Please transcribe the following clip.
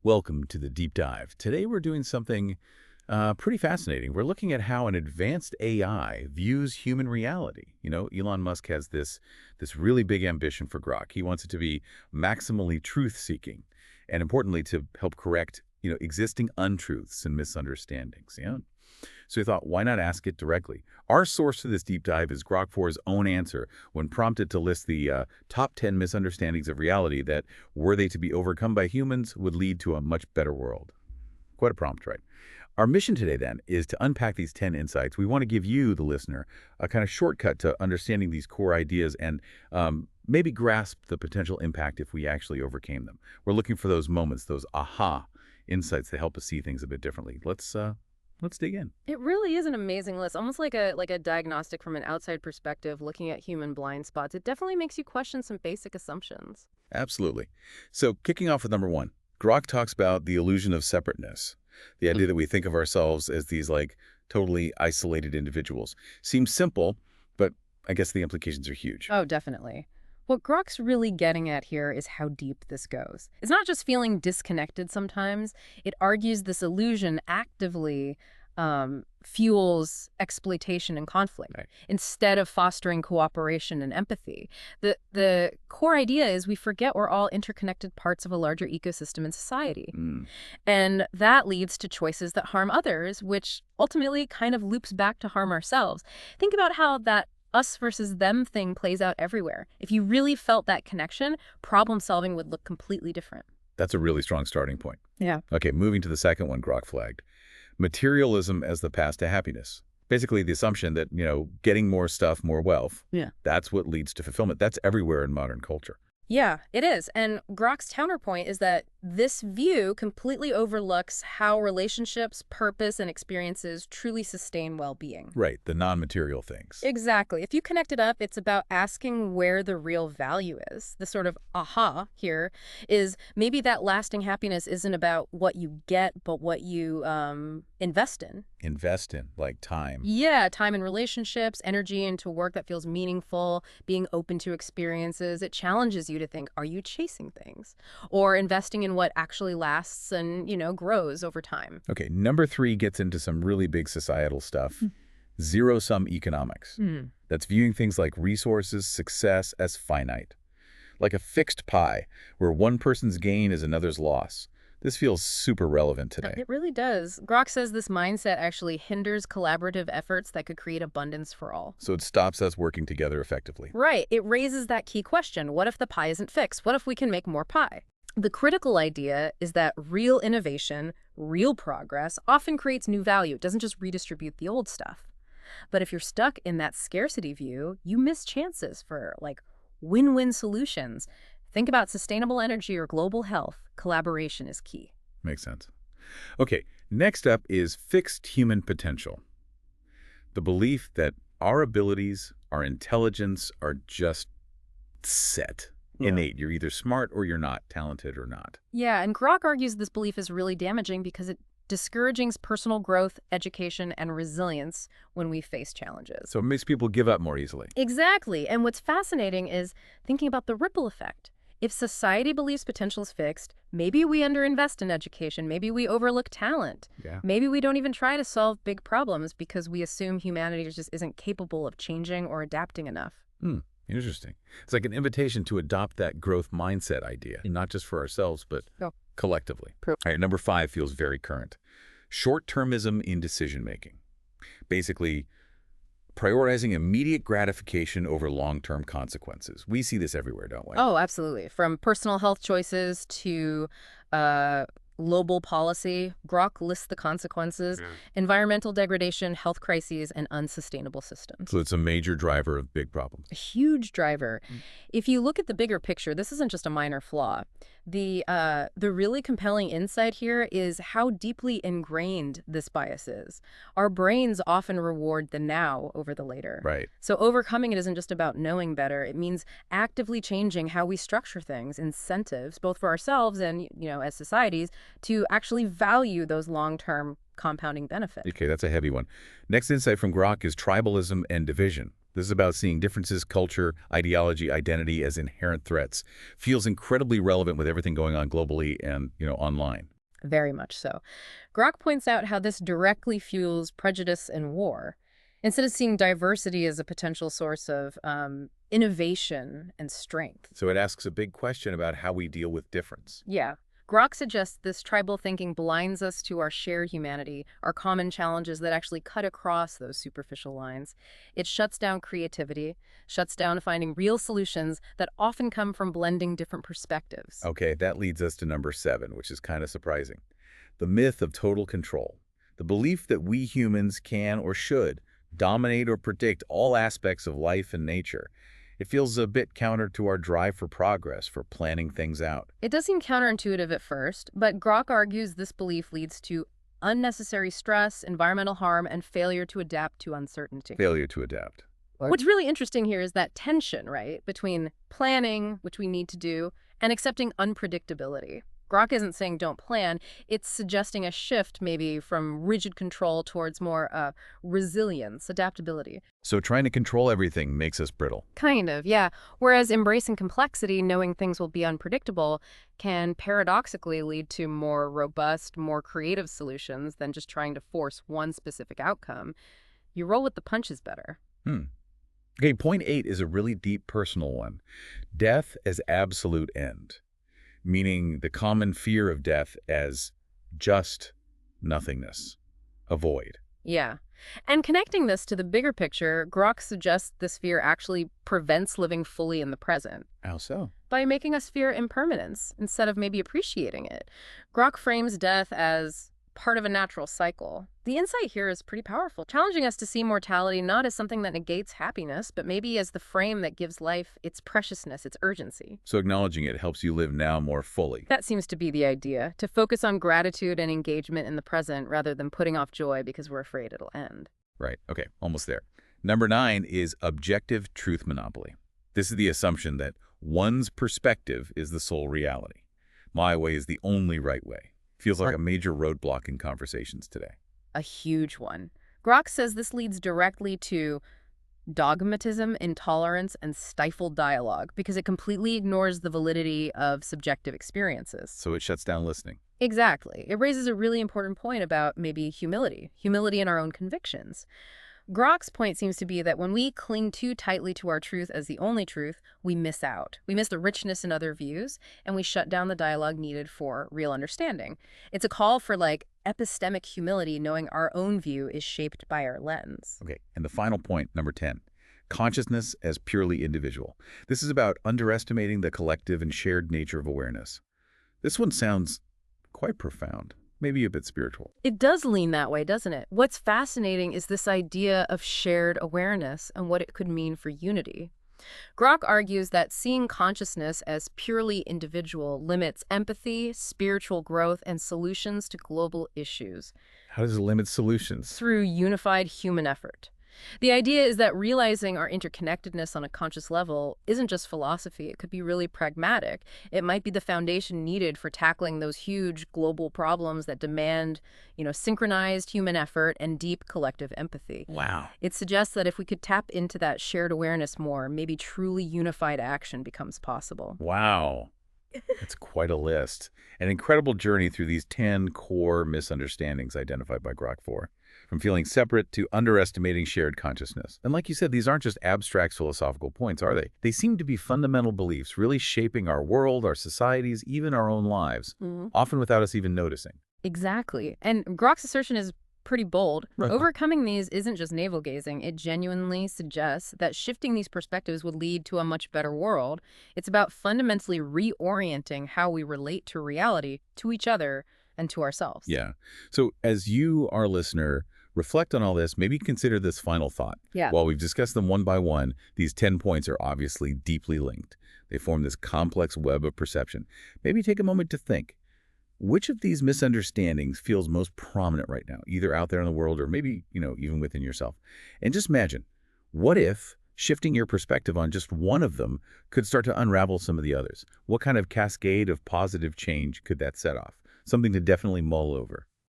Welcome to the deep dive. Today we're doing something pretty fascinating. We're looking at how an advanced AI views human reality. Elon Musk has this really big ambition for Grok. He wants it to be maximally truth-seeking, and importantly, to help correct existing untruths and misunderstandings. So we thought, why not ask it directly? Our source for this deep dive is Grok 4's own answer when prompted to list the top 10 misunderstandings of reality that, were they to be overcome by humans, would lead to a much better world. Quite a prompt, right? Our mission today, then, is to unpack these 10 insights. We want to give you, the listener, a kind of shortcut to understanding these core ideas and maybe grasp the potential impact if we actually overcame them. We're looking for those moments, those aha insights that help us see things a bit differently. Let's dig in. It really is an amazing list, almost like a diagnostic from an outside perspective, looking at human blind spots. It definitely makes you question some basic assumptions. Absolutely. So kicking off with number one, Grok talks about the illusion of separateness, the idea that we think of ourselves as these totally isolated individuals. Seems simple, but I guess the implications are huge. Oh, definitely. What Grok's really getting at here is how deep this goes. It's not just feeling disconnected sometimes. It argues this illusion actively fuels exploitation and conflict, Right. instead of fostering cooperation and empathy. The core idea is we forget we're all interconnected parts of a larger ecosystem in society. And that leads to choices that harm others, which ultimately kind of loops back to harm ourselves. Think about how that us versus them thing plays out everywhere. If you really felt that connection, problem solving would look completely different. That's a really strong starting point. Yeah. Okay, moving to the second one Grok flagged. Materialism as the path to happiness. Basically the assumption that, getting more stuff, more wealth, that's what leads to fulfillment. That's everywhere in modern culture. Yeah, it is. And Grok's counterpoint is that this view completely overlooks how relationships, purpose, and experiences truly sustain well-being. Right, the non-material things. Exactly. If you connect it up, it's about asking where the real value is. The sort of aha here is maybe that lasting happiness isn't about what you get, but what you invest in. Invest in, like time. Yeah, time in relationships, energy into work that feels meaningful, being open to experiences. It challenges you to think, are you chasing things? Or investing in what actually lasts and, grows over time. Okay, number 3 gets into some really big societal stuff. Zero-sum economics. That's viewing things like resources, success as finite. Like a fixed pie, where one person's gain is another's loss. This feels super relevant today. It really does. Grok says this mindset actually hinders collaborative efforts that could create abundance for all. So it stops us working together effectively. Right. It raises that key question. What if the pie isn't fixed? What if we can make more pie? The critical idea is that real innovation, real progress, often creates new value. It doesn't just redistribute the old stuff. But if you're stuck in that scarcity view, you miss chances for, win-win solutions. Think about sustainable energy or global health. Collaboration is key. Makes sense. Okay, next up is fixed human potential. The belief that our abilities, our intelligence are just set, innate. You're either smart or you're not, talented or not. Yeah, and Grok argues this belief is really damaging because it discourages personal growth, education, and resilience when we face challenges. So it makes people give up more easily. Exactly. And what's fascinating is thinking about the ripple effect. If society believes potential is fixed, maybe we underinvest in education, maybe we overlook talent. Yeah. Maybe we don't even try to solve big problems because we assume humanity just isn't capable of changing or adapting enough. Interesting. It's like an invitation to adopt that growth mindset idea, not just for ourselves, but collectively. All right, number 5 feels very current. Short-termism in decision-making. Basically, prioritizing immediate gratification over long-term consequences. We see this everywhere, don't we? Oh, absolutely. From personal health choices to global policy, Grok lists the consequences, environmental degradation, health crises, and unsustainable systems. So it's a major driver of big problems. A huge driver. If you look at the bigger picture, this isn't just a minor flaw. The really compelling insight here is how deeply ingrained this bias is. Our brains often reward the now over the later. Right. So overcoming it isn't just about knowing better. It means actively changing how we structure things, incentives, both for ourselves and, as societies, to actually value those long-term compounding benefits. Okay, that's a heavy one. Next insight from Grok is tribalism and division. This is about seeing differences, culture, ideology, identity as inherent threats. Feels incredibly relevant with everything going on globally and, online. Very much so. Grok points out how this directly fuels prejudice and war. Instead of seeing diversity as a potential source of innovation and strength. So it asks a big question about how we deal with difference. Yeah. Grok suggests this tribal thinking blinds us to our shared humanity, our common challenges that actually cut across those superficial lines. It shuts down creativity, shuts down finding real solutions that often come from blending different perspectives. Okay, that leads us to number 7, which is kind of surprising. The myth of total control. The belief that we humans can or should dominate or predict all aspects of life and nature. It feels a bit counter to our drive for progress, for planning things out. It does seem counterintuitive at first, but Grok argues this belief leads to unnecessary stress, environmental harm, and failure to adapt to uncertainty. Failure to adapt. What's really interesting here is that tension, right, between planning, which we need to do, and accepting unpredictability. Grok isn't saying don't plan. It's suggesting a shift maybe from rigid control towards more resilience, adaptability. So trying to control everything makes us brittle. Kind of, yeah. Whereas embracing complexity, knowing things will be unpredictable, can paradoxically lead to more robust, more creative solutions than just trying to force one specific outcome. You roll with the punches better. Okay, point 8 is a really deep personal one. Death as absolute end. Meaning the common fear of death as just nothingness, a void. Yeah. And connecting this to the bigger picture, Grok suggests this fear actually prevents living fully in the present. How so? By making us fear impermanence instead of maybe appreciating it. Grok frames death as part of a natural cycle. The insight here is pretty powerful, challenging us to see mortality not as something that negates happiness, but maybe as the frame that gives life its preciousness, its urgency. So acknowledging it helps you live now more fully. That seems to be the idea, to focus on gratitude and engagement in the present rather than putting off joy because we're afraid it'll end. Right, okay, almost there. Number 9 is objective truth monopoly. This is the assumption that one's perspective is the sole reality. My way is the only right way. Feels like a major roadblock in conversations today. A huge one. Grok says this leads directly to dogmatism, intolerance, and stifled dialogue because it completely ignores the validity of subjective experiences. So it shuts down listening. Exactly. It raises a really important point about maybe humility in our own convictions. Grok's point seems to be that when we cling too tightly to our truth as the only truth, we miss out. We miss the richness in other views, and we shut down the dialogue needed for real understanding. It's a call for, epistemic humility, knowing our own view is shaped by our lens. Okay, and the final point, number 10, consciousness as purely individual. This is about underestimating the collective and shared nature of awareness. This one sounds quite profound. Maybe a bit spiritual. It does lean that way, doesn't it? What's fascinating is this idea of shared awareness and what it could mean for unity. Grok argues that seeing consciousness as purely individual limits empathy, spiritual growth, and solutions to global issues. How does it limit solutions? Through unified human effort. The idea is that realizing our interconnectedness on a conscious level isn't just philosophy. It could be really pragmatic. It might be the foundation needed for tackling those huge global problems that demand, synchronized human effort and deep collective empathy. Wow. It suggests that if we could tap into that shared awareness more, maybe truly unified action becomes possible. Wow. That's quite a list. An incredible journey through these 10 core misunderstandings identified by Grok 4. From feeling separate to underestimating shared consciousness. And like you said, these aren't just abstract philosophical points, are they? They seem to be fundamental beliefs, really shaping our world, our societies, even our own lives, often without us even noticing. Exactly. And Grok's assertion is pretty bold. Overcoming these isn't just navel-gazing. It genuinely suggests that shifting these perspectives would lead to a much better world. It's about fundamentally reorienting how we relate to reality, to each other, and to ourselves. Yeah. So as you, our listener, reflect on all this, maybe consider this final thought. Yeah. While we've discussed them one by one, these 10 points are obviously deeply linked. They form this complex web of perception. Maybe take a moment to think. Which of these misunderstandings feels most prominent right now, either out there in the world or maybe, even within yourself? And just imagine, what if shifting your perspective on just one of them could start to unravel some of the others? What kind of cascade of positive change could that set off? Something to definitely mull over.